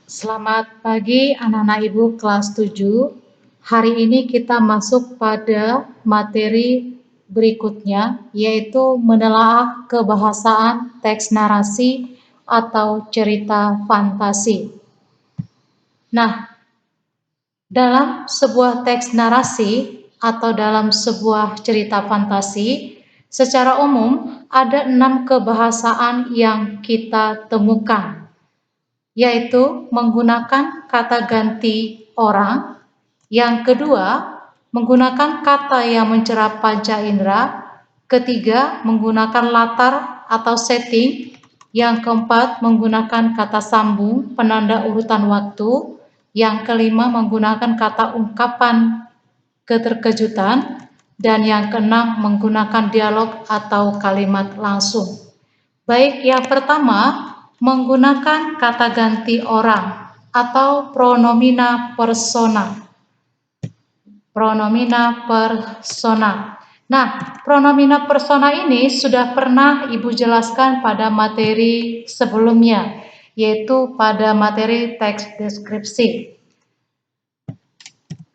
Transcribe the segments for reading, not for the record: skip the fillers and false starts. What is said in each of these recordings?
Selamat pagi anak-anak Ibu kelas 7. Hari ini kita masuk pada materi berikutnya, yaitu menelaah kebahasaan teks narasi atau cerita fantasi. Nah, dalam sebuah teks narasi atau dalam sebuah cerita fantasi, secara umum ada 6 kebahasaan yang kita temukan, yaitu menggunakan kata ganti orang. Yang kedua, menggunakan kata yang mencerap panca indera. Ketiga, menggunakan latar atau setting. Yang keempat, menggunakan kata sambung penanda urutan waktu. Yang kelima, menggunakan kata ungkapan keterkejutan. Dan yang keenam, menggunakan dialog atau kalimat langsung. Baik, yang pertama, menggunakan kata ganti orang atau pronomina persona. Pronomina persona. Nah, pronomina persona ini sudah pernah Ibu jelaskan pada materi sebelumnya, yaitu pada materi teks deskripsi.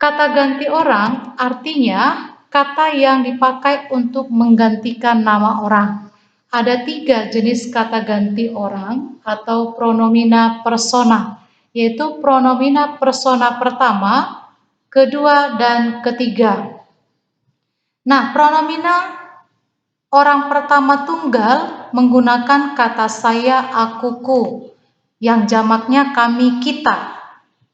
Kata ganti orang artinya kata yang dipakai untuk menggantikan nama orang. Ada 3 jenis kata ganti orang atau pronomina persona, yaitu pronomina persona pertama, kedua, dan ketiga. Nah, pronomina orang pertama tunggal menggunakan kata saya, akuku, yang jamaknya kami, kita.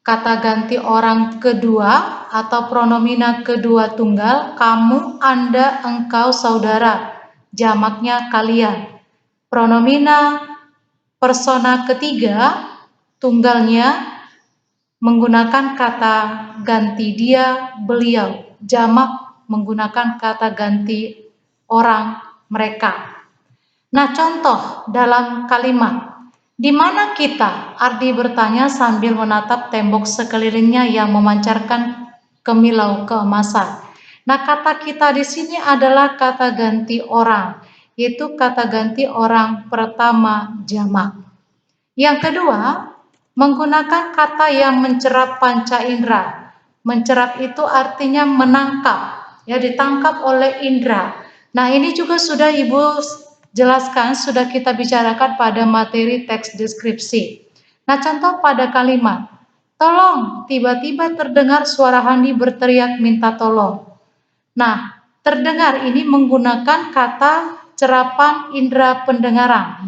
Kata ganti orang kedua atau pronomina kedua tunggal, kamu, anda, engkau, saudara, jamaknya kalian. Pronomina persona ketiga tunggalnya menggunakan kata ganti dia, beliau, jamak menggunakan kata ganti orang, mereka. Nah, contoh dalam kalimat, di mana kita? Ardi bertanya sambil menatap tembok sekelilingnya yang memancarkan kemilau keemasan. Nah, kata kita di sini adalah kata ganti orang, yaitu kata ganti orang pertama jamak. Yang kedua, menggunakan kata yang mencerap panca indera. Mencerap itu artinya menangkap, ya, ditangkap oleh indera. Nah, ini juga sudah Ibu jelaskan, sudah kita bicarakan pada materi teks deskripsi. Nah, contoh pada kalimat, tolong, tiba-tiba terdengar suara Handi berteriak minta tolong. Nah, terdengar ini menggunakan kata cerapan indera pendengaran,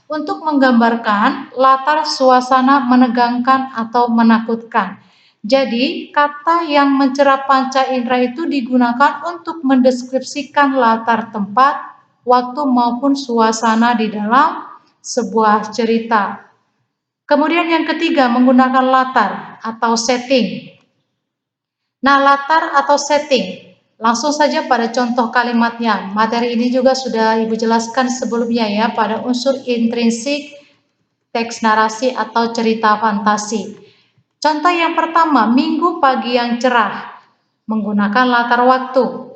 untuk menggambarkan latar suasana menegangkan atau menakutkan. Jadi, kata yang mencerap panca indera itu digunakan untuk mendeskripsikan latar tempat, waktu maupun suasana di dalam sebuah cerita. Kemudian yang ketiga, menggunakan latar atau setting. Nah, latar atau setting, langsung saja pada contoh kalimatnya. Materi ini juga sudah Ibu jelaskan sebelumnya ya, pada unsur intrinsik teks narasi atau cerita fantasi. Contoh yang pertama, minggu pagi yang cerah, menggunakan latar waktu.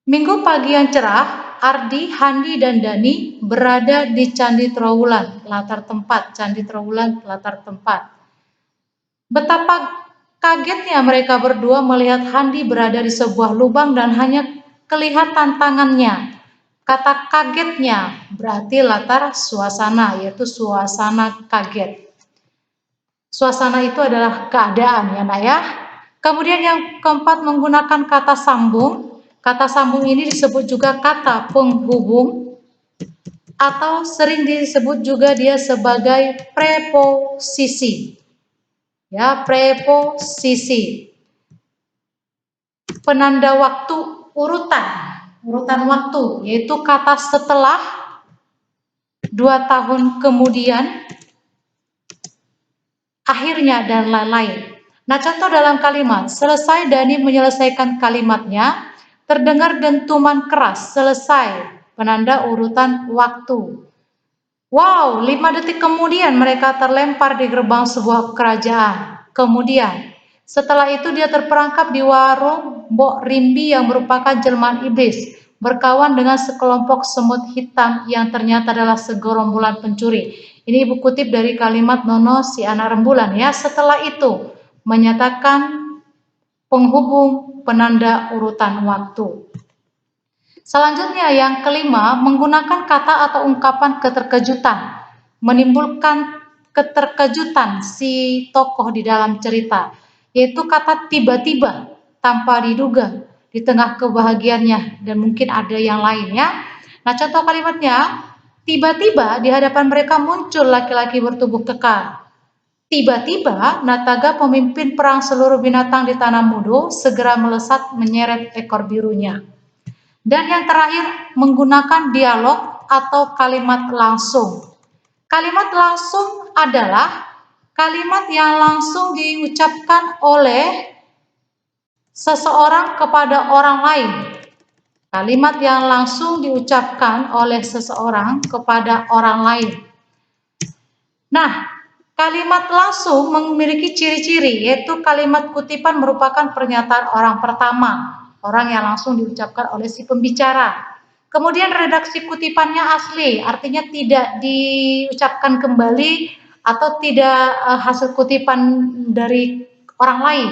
Minggu pagi yang cerah, Ardi, Handi, dan Dani berada di Candi Trowulan, latar tempat, Candi Trowulan, latar tempat. Betapa kagetnya mereka berdua melihat Handi berada di sebuah lubang dan hanya kelihatan tangannya. Kata kagetnya berarti latar suasana, yaitu suasana kaget. Suasana itu adalah keadaan ya nak ya. Kemudian yang keempat, menggunakan kata sambung. Kata sambung ini disebut juga kata penghubung atau sering disebut juga dia sebagai preposisi. Ya, preposisi. Penanda waktu urutan waktu, yaitu kata setelah, 2 tahun kemudian, akhirnya, dan lain-lain. Nah, contoh dalam kalimat, selesai Dani menyelesaikan kalimatnya, terdengar dentuman keras, selesai, penanda urutan waktu. Wow, 5 detik kemudian mereka terlempar di gerbang sebuah kerajaan. Kemudian, setelah itu dia terperangkap di warung Mbok Rimbi yang merupakan jelmaan iblis. berkawan dengan sekelompok semut hitam yang ternyata adalah segerombolan pencuri. Ini ibu kutip dari kalimat Nono si anak rembulan ya. Setelah itu menyatakan penghubung penanda urutan waktu. Selanjutnya yang kelima, menggunakan kata atau ungkapan keterkejutan, menimbulkan keterkejutan si tokoh di dalam cerita, yaitu kata tiba-tiba, tanpa diduga, di tengah kebahagiaannya, dan mungkin ada yang lainnya. Nah, contoh kalimatnya, tiba-tiba di hadapan mereka muncul laki-laki bertubuh kekar. Tiba-tiba, Nataga pemimpin perang seluruh binatang di Tanah Mudo segera melesat menyeret ekor birunya. Dan yang terakhir, menggunakan dialog atau kalimat langsung. Kalimat langsung adalah kalimat yang langsung diucapkan oleh seseorang kepada orang lain. Kalimat yang langsung diucapkan oleh seseorang kepada orang lain. Nah, kalimat langsung memiliki ciri-ciri, yaitu kalimat kutipan merupakan pernyataan orang pertama, orang yang langsung diucapkan oleh si pembicara. Kemudian redaksi kutipannya asli, artinya tidak diucapkan kembali atau tidak hasil kutipan dari orang lain.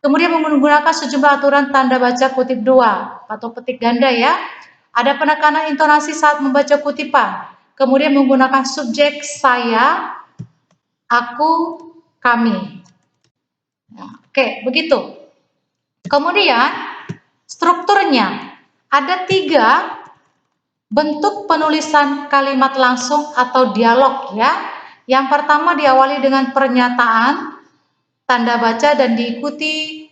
Kemudian menggunakan sejumlah aturan tanda baca kutip dua atau petik ganda ya. Ada penekanan intonasi saat membaca kutipan. Kemudian menggunakan subjek saya, aku, kami. Nah, oke, begitu. Kemudian strukturnya ada 3 bentuk penulisan kalimat langsung atau dialog ya. Yang pertama diawali dengan pernyataan, tanda baca dan diikuti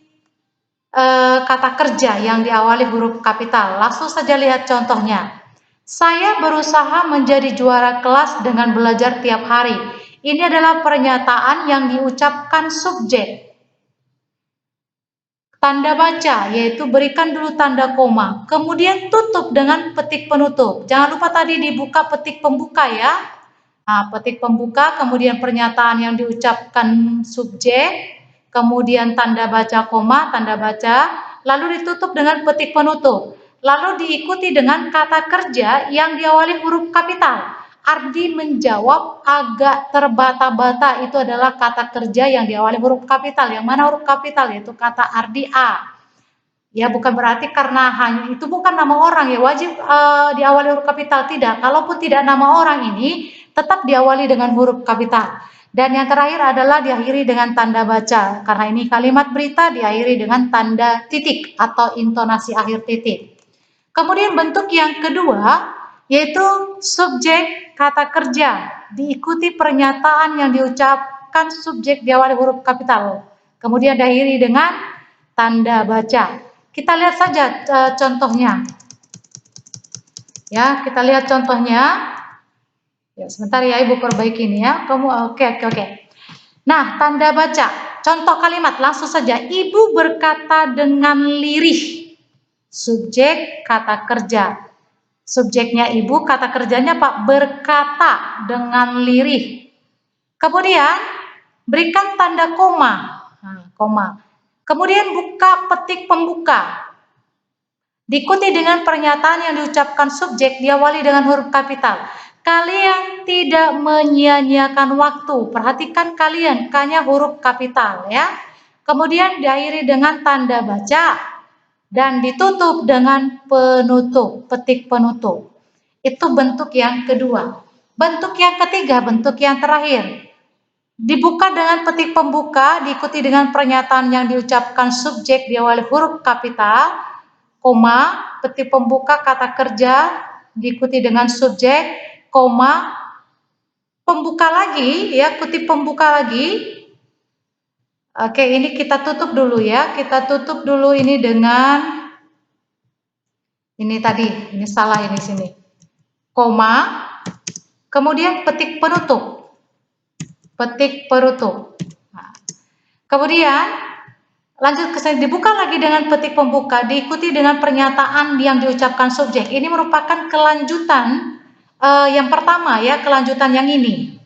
kata kerja yang diawali huruf kapital. Langsung saja lihat contohnya. Saya berusaha menjadi juara kelas dengan belajar tiap hari. Ini adalah pernyataan yang diucapkan subjek. Tanda baca, yaitu berikan dulu tanda koma. Kemudian tutup dengan petik penutup. Jangan lupa tadi dibuka petik pembuka ya. Nah, petik pembuka, kemudian pernyataan yang diucapkan subjek, kemudian tanda baca koma, tanda baca, lalu ditutup dengan petik penutup. Lalu diikuti dengan kata kerja yang diawali huruf kapital. Ardi menjawab agak terbata-bata, itu adalah kata kerja yang diawali huruf kapital. Yang mana huruf kapital? Yaitu kata Ardi A. Ya, bukan berarti karena hanya itu bukan nama orang ya, wajib diawali huruf kapital, tidak. Kalaupun tidak nama orang ini, tetap diawali dengan huruf kapital. Dan yang terakhir adalah diakhiri dengan tanda baca. Karena ini kalimat berita diakhiri dengan tanda titik atau intonasi akhir titik. Kemudian bentuk yang kedua yaitu subjek kata kerja diikuti pernyataan yang diucapkan subjek diawali huruf kapital. Kemudian diakhiri dengan tanda baca. Kita lihat saja contohnya. Ya, kita lihat contohnya. Ya, sebentar ya Ibu perbaiki ini ya. Oke. Nah, tanda baca. Contoh kalimat langsung saja. Ibu berkata dengan lirih. Subjek kata kerja. Subjeknya ibu, kata kerjanya Pak, berkata dengan lirih. Kemudian berikan tanda koma. Nah, koma. Kemudian buka petik pembuka. Diikuti dengan pernyataan yang diucapkan subjek diawali dengan huruf kapital. Kalian tidak menyia-nyiakan waktu. Perhatikan kalian, K-nya huruf kapital ya. Kemudian diakhiri dengan tanda baca dan ditutup dengan penutup, petik penutup. Itu bentuk yang kedua. Bentuk yang ketiga, bentuk yang terakhir. Dibuka dengan petik pembuka, diikuti dengan pernyataan yang diucapkan subjek diawali huruf kapital, koma, petik pembuka kata kerja, diikuti dengan subjek, koma, pembuka lagi, ya, kutip pembuka lagi. Oke, ini kita tutup dulu ya. Kita tutup dulu ini dengan ini tadi, ini salah ini sini. Koma, kemudian petik penutup. Petik penutup. Nah, kemudian lanjut ke sini, dibuka lagi dengan petik pembuka, diikuti dengan pernyataan yang diucapkan subjek. Ini merupakan kelanjutan yang pertama ya, kelanjutan yang ini.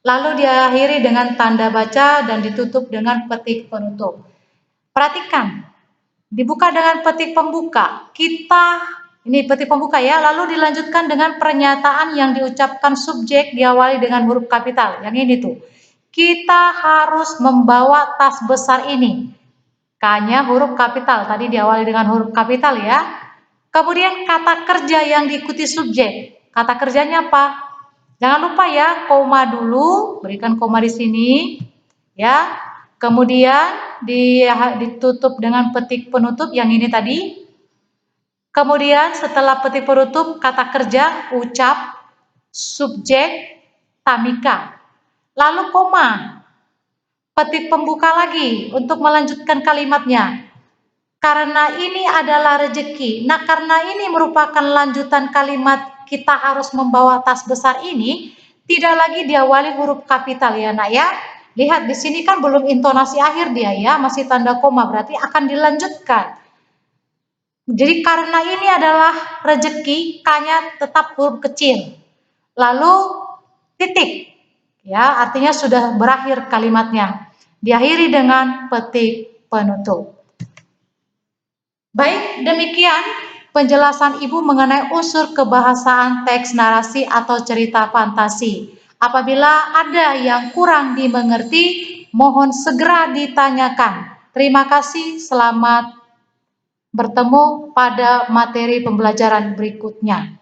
Lalu diakhiri dengan tanda baca dan ditutup dengan petik penutup. Perhatikan, dibuka dengan petik pembuka. Kita Ini petik pembuka ya, lalu dilanjutkan dengan pernyataan yang diucapkan subjek diawali dengan huruf kapital. Yang ini tuh. Kita harus membawa tas besar ini. K-nya huruf kapital, tadi diawali dengan huruf kapital ya. Kemudian kata kerja yang diikuti subjek. Kata kerjanya apa? Jangan lupa ya, koma dulu, berikan koma di sini ya. Kemudian ditutup dengan petik penutup yang ini tadi. Kemudian setelah petik penutup kata kerja, ucap, subjek, tamika. Lalu koma, petik pembuka lagi untuk melanjutkan kalimatnya. Karena ini adalah rezeki. Nah, karena ini merupakan lanjutan kalimat kita harus membawa tas besar ini, tidak lagi diawali huruf kapital ya nak ya. Lihat di sini kan belum intonasi akhir dia ya, masih tanda koma, berarti akan dilanjutkan. Jadi karena ini adalah rezeki, K-nya tetap huruf kecil. Lalu titik. Ya, artinya sudah berakhir kalimatnya. Diakhiri dengan petik penutup. Baik, demikian penjelasan Ibu mengenai unsur kebahasaan teks narasi atau cerita fantasi. Apabila ada yang kurang dimengerti, mohon segera ditanyakan. Terima kasih, selamat bertemu pada materi pembelajaran berikutnya.